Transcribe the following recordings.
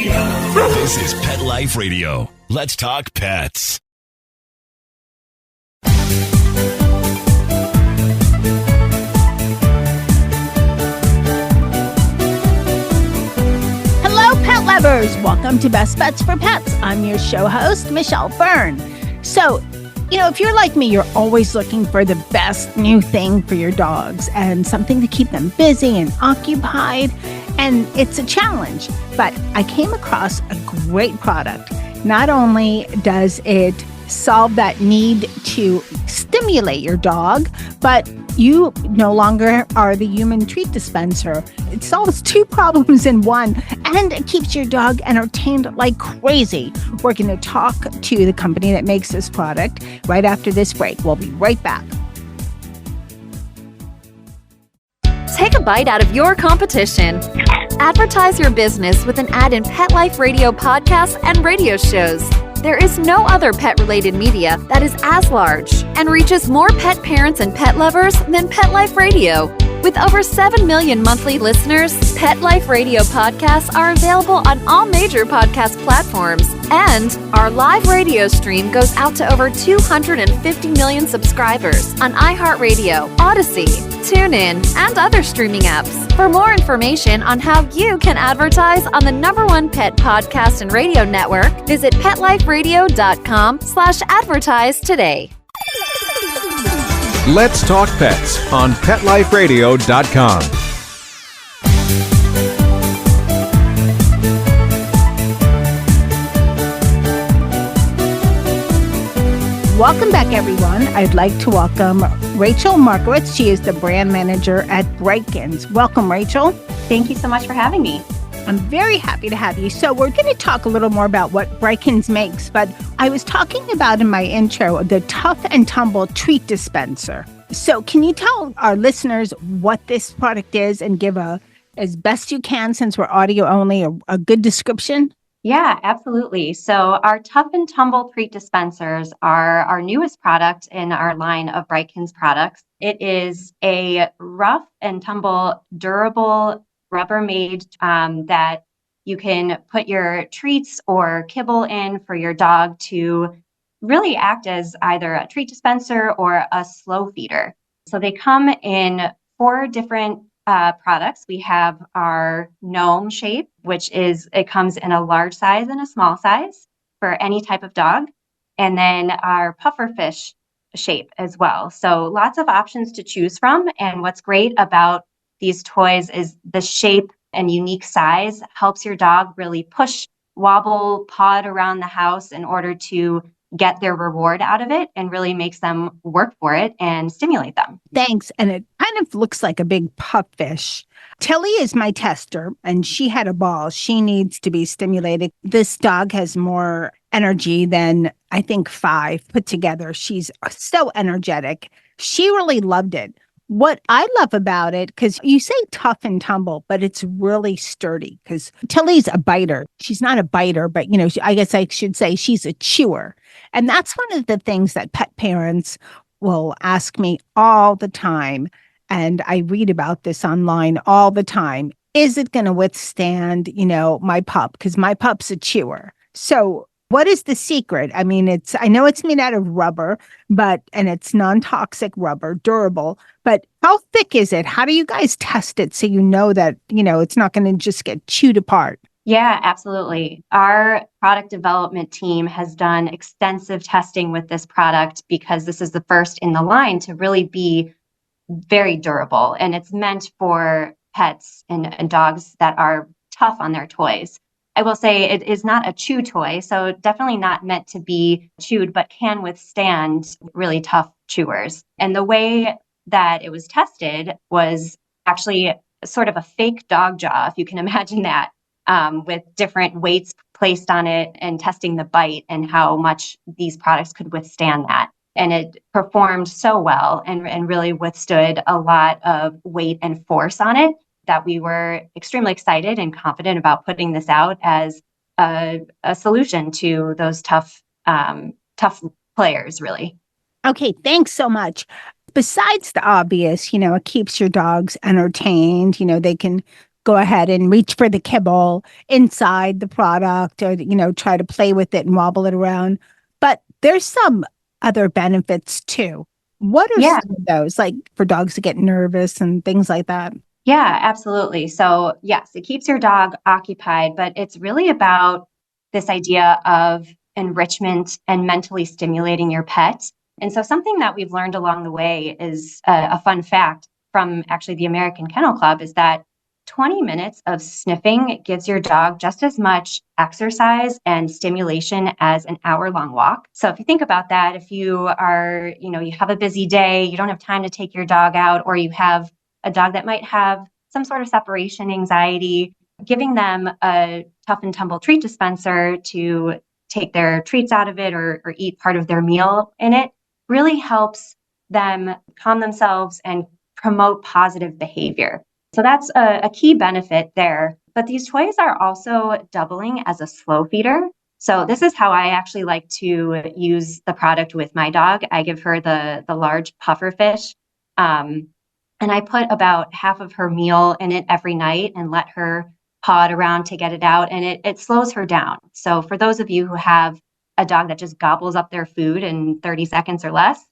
This is Pet Life Radio. Let's talk pets. Hello, pet lovers. Welcome to Best Bets for Pets. I'm your show host, Michelle Fern. So, if you're like me, you're always looking for the best new thing for your dogs and something to keep them busy and occupied. And it's a challenge, but I came across a great product. Not only does it solve that need to stimulate your dog, but you no longer are the human treat dispenser. It solves two problems in one, and it keeps your dog entertained like crazy. We're going to talk to the company that makes this product right after this break. We'll be right back. Take a bite out of your competition. Advertise your business with an ad in Pet Life Radio podcasts and radio shows. There is no other pet-related media that is as large and reaches more pet parents and pet lovers than Pet Life Radio. With over 7 million monthly listeners, Pet Life Radio podcasts are available on all major podcast platforms, and our live radio stream goes out to over 250 million subscribers on iHeartRadio, Odyssey, TuneIn, and other streaming apps. For more information on how you can advertise on the #1 pet podcast and radio network, visit PetLifeRadio.com/advertise today. Let's Talk Pets on PetLifeRadio.com. Welcome back, everyone. I'd like to welcome Rachel Markowitz. She is the brand manager at Brightkins. Welcome, Rachel. Thank you so much for having me. I'm very happy to have you. So we're going to talk a little more about what Brightkins makes, but I was talking about in my intro, the Tough and Tumble treat dispenser. So can you tell our listeners what this product is and give as best you can, since we're audio only, a good description? Yeah, absolutely. So our Tough and Tumble treat dispensers are our newest product in our line of Brightkins products. It is a rough and tumble, durable Rubbermaid that you can put your treats or kibble in for your dog to really act as either a treat dispenser or a slow feeder. So they come in 4 different products. We have our gnome shape, it comes in a large size and a small size for any type of dog. And then our pufferfish shape as well. So lots of options to choose from. And what's great about these toys is the shape and unique size helps your dog really push, wobble, pod around the house in order to get their reward out of it and really makes them work for it and stimulate them. Thanks. And it kind of looks like a big pupfish. Tilly is my tester, and she had a ball. She needs to be stimulated. This dog has more energy than, I think, 5 put together. She's so energetic. She really loved it. What I love about it, because you say tough and tumble, but it's really sturdy, because Tilly's a biter. She's not a biter, but, I guess I should say she's a chewer. And that's one of the things that pet parents will ask me all the time. And I read about this online all the time. Is it going to withstand, my pup? Because my pup's a chewer. So what is the secret? I mean, I know it's made out of rubber, and it's non-toxic rubber, durable, but how thick is it? How do you guys test it so you know that, it's not going to just get chewed apart? Yeah, absolutely. Our product development team has done extensive testing with this product because this is the first in the line to really be very durable. And it's meant for pets and dogs that are tough on their toys. I will say it is not a chew toy, so definitely not meant to be chewed, but can withstand really tough chewers. And the way that it was tested was actually sort of a fake dog jaw, if you can imagine that, with different weights placed on it and testing the bite and how much these products could withstand that. And it performed so well and really withstood a lot of weight and force on it that we were extremely excited and confident about putting this out as a solution to those tough players, really. Okay, thanks so much. Besides the obvious, it keeps your dogs entertained. They can go ahead and reach for the kibble inside the product or, try to play with it and wobble it around. But there's some other benefits too. What are Yeah. some of those, like for dogs to get nervous and things like that? Yeah, absolutely. So yes, it keeps your dog occupied, but it's really about this idea of enrichment and mentally stimulating your pet. And so something that we've learned along the way is a fun fact from actually the American Kennel Club is that 20 minutes of sniffing gives your dog just as much exercise and stimulation as an hour-long walk. So if you think about that, if you are, you have a busy day, you don't have time to take your dog out, or you have a dog that might have some sort of separation anxiety, giving them a tough and tumble treat dispenser to take their treats out of it or eat part of their meal in it really helps them calm themselves and promote positive behavior. So that's a key benefit there. But these toys are also doubling as a slow feeder. So this is how I actually like to use the product with my dog. I give her the large puffer fish. And I put about half of her meal in it every night and let her paw it around to get it out. And it slows her down. So for those of you who have a dog that just gobbles up their food in 30 seconds or less,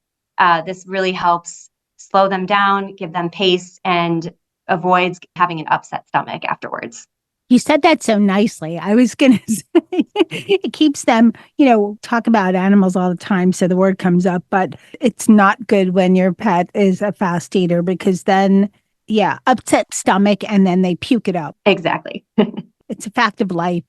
this really helps slow them down, give them pace, and avoids having an upset stomach afterwards. You said that so nicely. I was going to say it keeps them, talk about animals all the time. So the word comes up, but it's not good when your pet is a fast eater because then, upset stomach and then they puke it up. Exactly. It's a fact of life.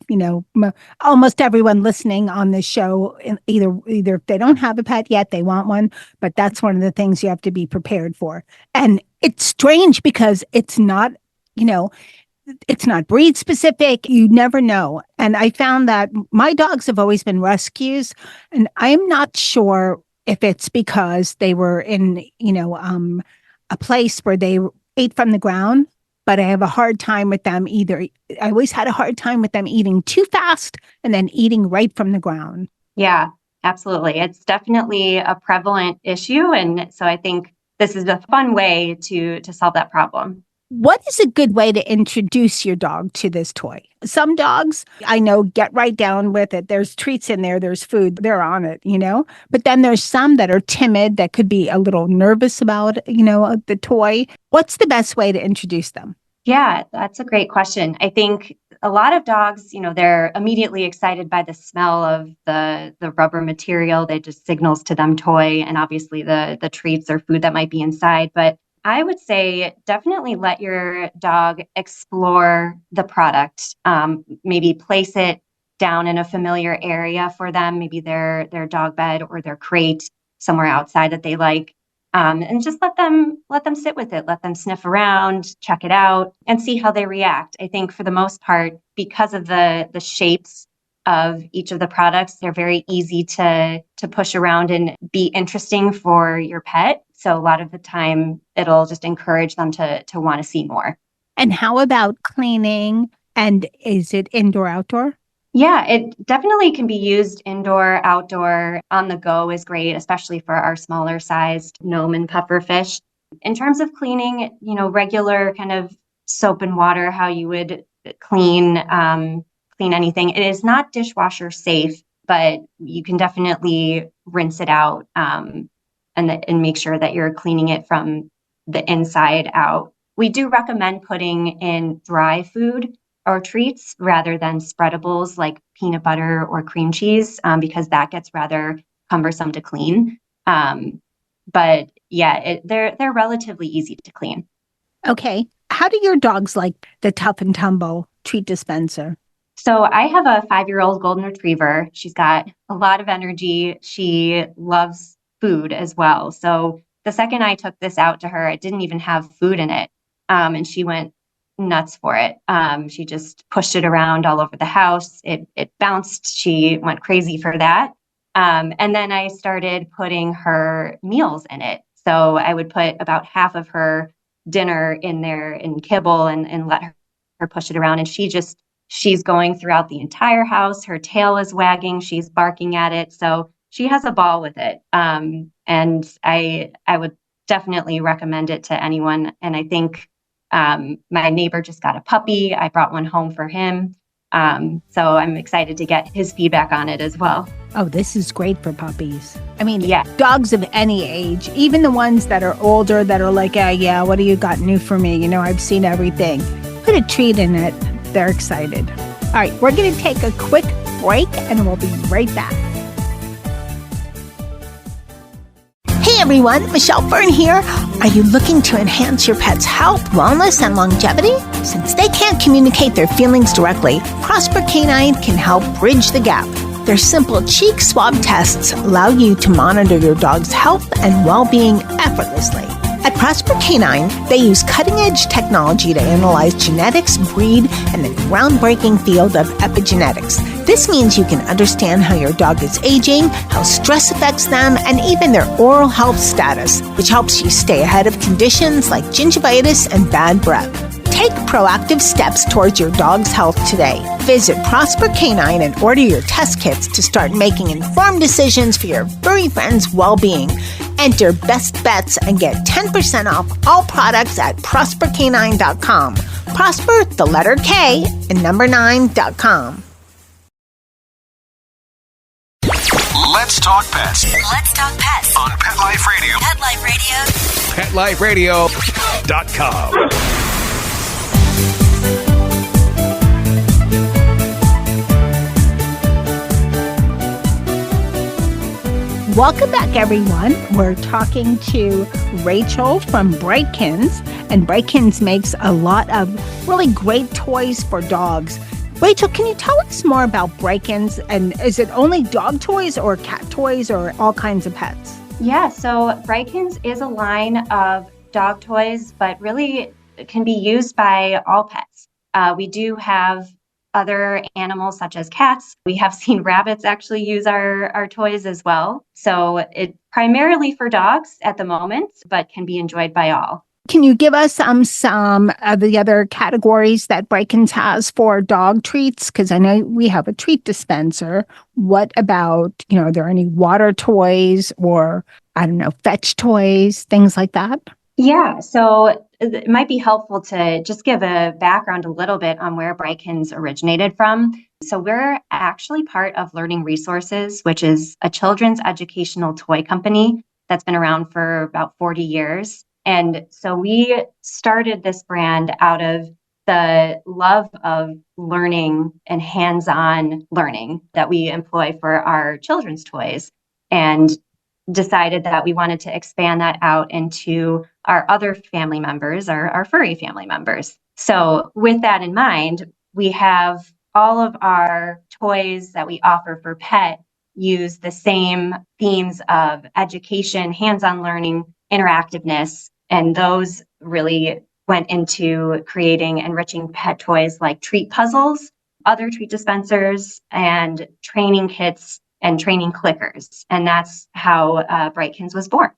Almost everyone listening on this show, either if they don't have a pet yet, they want one, but that's one of the things you have to be prepared for. And it's strange because it's not, it's not breed specific. You never know. And I found that my dogs have always been rescues. And I'm not sure if it's because they were in, a place where they ate from the ground, but I have a hard time with them either. I always had a hard time with them eating too fast and then eating right from the ground. Yeah, absolutely. It's definitely a prevalent issue. And so I think this is a fun way to solve that problem. What is a good way to introduce your dog to this toy? Some dogs, I know, get right down with it. There's treats in there, there's food, they're on it, But then there's some that are timid, that could be a little nervous about, the toy. What's the best way to introduce them? Yeah, that's a great question. I think a lot of dogs, they're immediately excited by the smell of the rubber material that just signals to them toy, and obviously the treats or food that might be inside. But I would say definitely let your dog explore the product. Maybe place it down in a familiar area for them, maybe their dog bed or their crate somewhere outside that they like. And just let them sit with it, let them sniff around, check it out, and see how they react. I think for the most part, because of the shapes of each of the products, they're very easy to push around and be interesting for your pet. So a lot of the time, it'll just encourage them to want to see more. And how about cleaning? And is it indoor, outdoor? Yeah, it definitely can be used indoor, outdoor. On the go is great, especially for our smaller sized gnome and puffer fish. In terms of cleaning, regular kind of soap and water, how you would clean anything. It is not dishwasher safe, but you can definitely rinse it out and make sure that you're cleaning it from the inside out. We do recommend putting in dry food or treats rather than spreadables like peanut butter or cream cheese, because that gets rather cumbersome to clean. But yeah, they're relatively easy to clean. Okay. How do your dogs like the Tough and Tumble treat dispenser? So I have a 5-year-old golden retriever. She's got a lot of energy. She loves food as well. So the second I took this out to her, it didn't even have food in it. And she went nuts for it. She just pushed it around all over the house. It bounced. She went crazy for that. And then I started putting her meals in it. So I would put about half of her dinner in there in kibble and let her push it around. And she's going throughout the entire house. Her tail is wagging. She's barking at it. So she has a ball with it. And I would definitely recommend it to anyone. And I think My neighbor just got a puppy. I brought one home for him. So I'm excited to get his feedback on it as well. Oh, this is great for puppies. I mean, Yeah. dogs of any age, even the ones that are older that are like, yeah, what do you got new for me? You know, I've seen everything. Put a treat in it. They're excited. All right, we're going to take a quick break and we'll be right back. Hey everyone, Michelle Fern here. Are you looking to enhance your pet's health, wellness, and longevity? Since they can't communicate their feelings directly, Prosper Canine can help bridge the gap. Their simple cheek swab tests allow you to monitor your dog's health and well-being effortlessly. At Prosper Canine, they use cutting-edge technology to analyze genetics, breed, and the groundbreaking field of epigenetics. This means you can understand how your dog is aging, how stress affects them, and even their oral health status, which helps you stay ahead of conditions like gingivitis and bad breath. Take proactive steps towards your dog's health today. Visit Prosper Canine and order your test kits to start making informed decisions for your furry friend's well-being. Enter Best Bets and get 10% off all products at prospercanine.com. Prosper, the letter K, and number 9.com. Let's talk pets Let's talk pets on Pet Life Radio. Pet Life Radio. PetLifeRadio.com. Welcome back, everyone. We're talking to Rachel from Brightkins, and Brightkins makes a lot of really great toys for dogs. Rachel, can you tell us more about Brightkins, and is it only dog toys or cat toys or all kinds of pets? Yeah, so Brightkins is a line of dog toys, but really can be used by all pets. We do have other animals such as cats. We have seen rabbits actually use our toys as well. So it's primarily for dogs at the moment, but can be enjoyed by all. Can you give us some of the other categories that Brightkins has for dog treats? Because I know we have a treat dispenser. What about, are there any water toys or, fetch toys, things like that? Yeah, so it might be helpful to just give a background a little bit on where Brightkins originated from. So we're actually part of Learning Resources, which is a children's educational toy company that's been around for about 40 years. And so we started this brand out of the love of learning and hands-on learning that we employ for our children's toys, and decided that we wanted to expand that out into our other family members, our furry family members. So with that in mind, we have all of our toys that we offer for pet use the same themes of education, hands-on learning, interactiveness, and those really went into creating enriching pet toys like treat puzzles, other treat dispensers, and training kits and training clickers. And that's how Brightkins was born.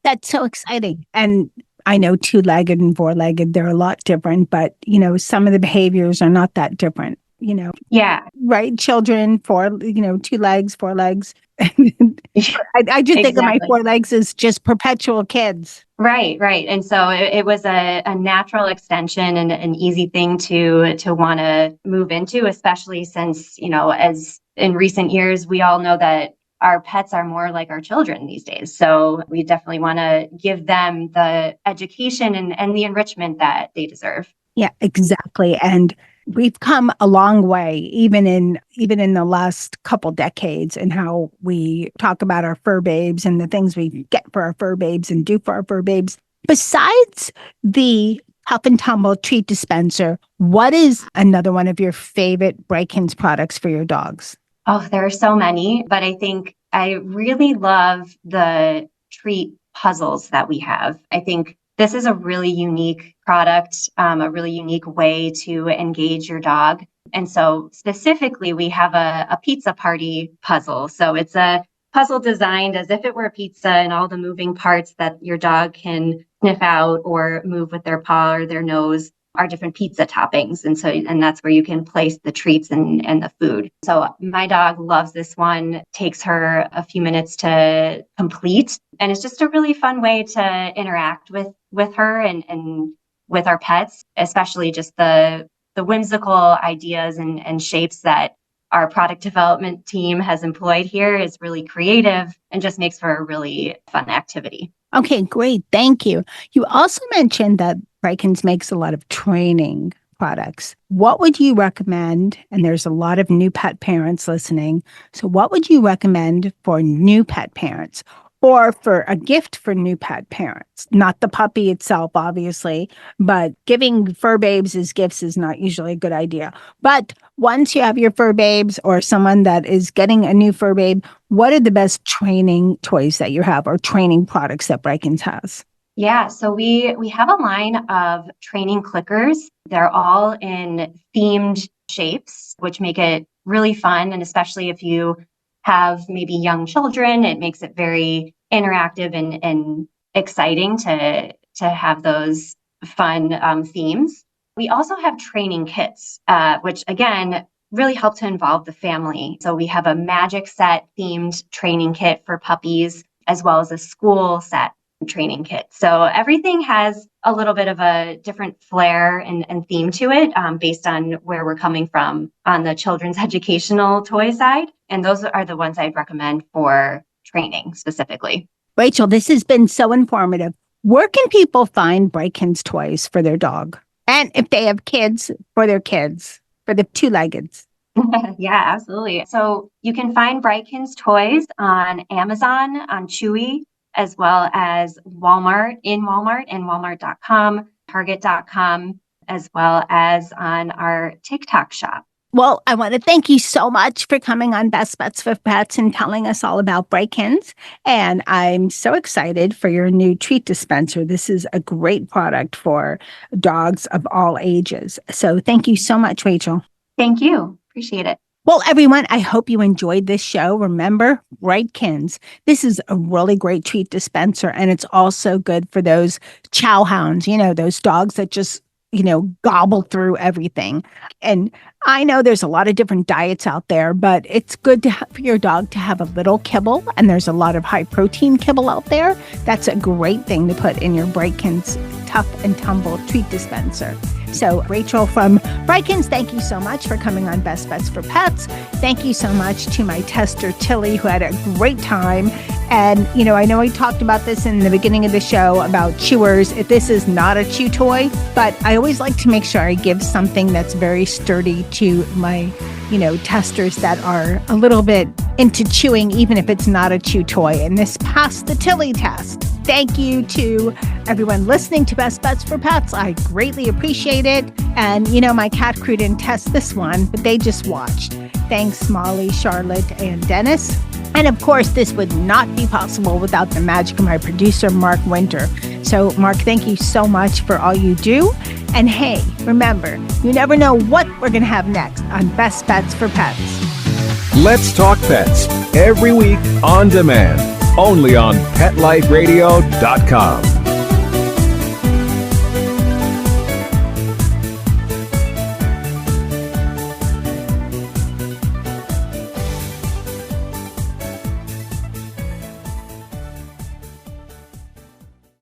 That's so exciting. And I know two-legged and four-legged, they're a lot different, but, some of the behaviors are not that different, Yeah. Right? Children, two legs, four legs. I just think of my four legs as just perpetual kids. Right. And so it was a natural extension and an easy thing to want to move into, especially since, as in recent years, we all know that our pets are more like our children these days. So we definitely want to give them the education and the enrichment that they deserve. Yeah, exactly. And we've come a long way, even in the last couple decades, in how we talk about our fur babes and the things we get for our fur babes and do for our fur babes. Besides the Tough and Tumble treat dispenser, what is another one of your favorite Brightkins products for your dogs? Oh, there are so many, but I think I really love the treat puzzles that we have. I think this is a really unique product, a really unique way to engage your dog. And so specifically, we have a pizza party puzzle. So it's a puzzle designed as if it were a pizza, and all the moving parts that your dog can sniff out or move with their paw or their nose are different pizza toppings. And that's where you can place the treats and the food. So my dog loves this one, takes her a few minutes to complete. And it's just a really fun way to interact with her and with our pets, especially just the whimsical ideas and shapes that our product development team has employed here is really creative and just makes for a really fun activity. Okay, great. Thank you. You also mentioned that Brightkins makes a lot of training products. What would you recommend? And there's a lot of new pet parents listening. So what would you recommend for new pet parents or for a gift for new pet parents? Not the puppy itself, obviously, but giving fur babes as gifts is not usually a good idea. But once you have your fur babes or someone that is getting a new fur babe, what are the best training toys that you have or training products that Brightkins has? Yeah, so we have a line of training clickers. They're all in themed shapes, which make it really fun. And especially if you have maybe young children, it makes it very interactive and exciting to have those fun themes. We also have training kits, which again, really help to involve the family. So we have a magic set themed training kit for puppies, as well as a school set training kit. So everything has a little bit of a different flair and theme to it based on where we're coming from on the children's educational toy side. And those are the ones I'd recommend for training specifically. Rachel, this has been so informative. Where can people find Brightkins toys for their dog? And if they have kids, for their kids, for the two-leggeds? Yeah, absolutely. So you can find Brightkins toys on Amazon, on Chewy, as well as Walmart and Walmart.com, Target.com, as well as on our TikTok shop. Well, I want to thank you so much for coming on Best Bets for Pets and telling us all about Brightkins. And I'm so excited for your new treat dispenser. This is a great product for dogs of all ages. So thank you so much, Rachel. Thank you. Appreciate it. Well, everyone, I hope you enjoyed this show. Remember, Brightkins. This is a really great treat dispenser, and it's also good for those chow hounds, those dogs that just, gobble through everything. And I know there's a lot of different diets out there, but it's good for your dog to have a little kibble, and there's a lot of high-protein kibble out there. That's a great thing to put in your Brightkins Tough and Tumble treat dispenser. So, Rachel from Brightkins, thank you so much for coming on Best Bets for Pets. Thank you so much to my tester, Tilly, who had a great time. And, I know we talked about this in the beginning of the show about chewers. This is not a chew toy, but I always like to make sure I give something that's very sturdy to my, testers that are a little bit into chewing, even if it's not a chew toy. And this passed the Tilly test. Thank you to everyone listening to Best Bets for Pets. I greatly appreciate it. And, my cat crew didn't test this one, but they just watched. Thanks, Molly, Charlotte, and Dennis. And of course, this would not be possible without the magic of my producer, Mark Winter. So, Mark, thank you so much for all you do. And hey, remember, you never know what we're going to have next on Best Bets for Pets. Let's Talk Pets, every week on demand, only on PetLifeRadio.com.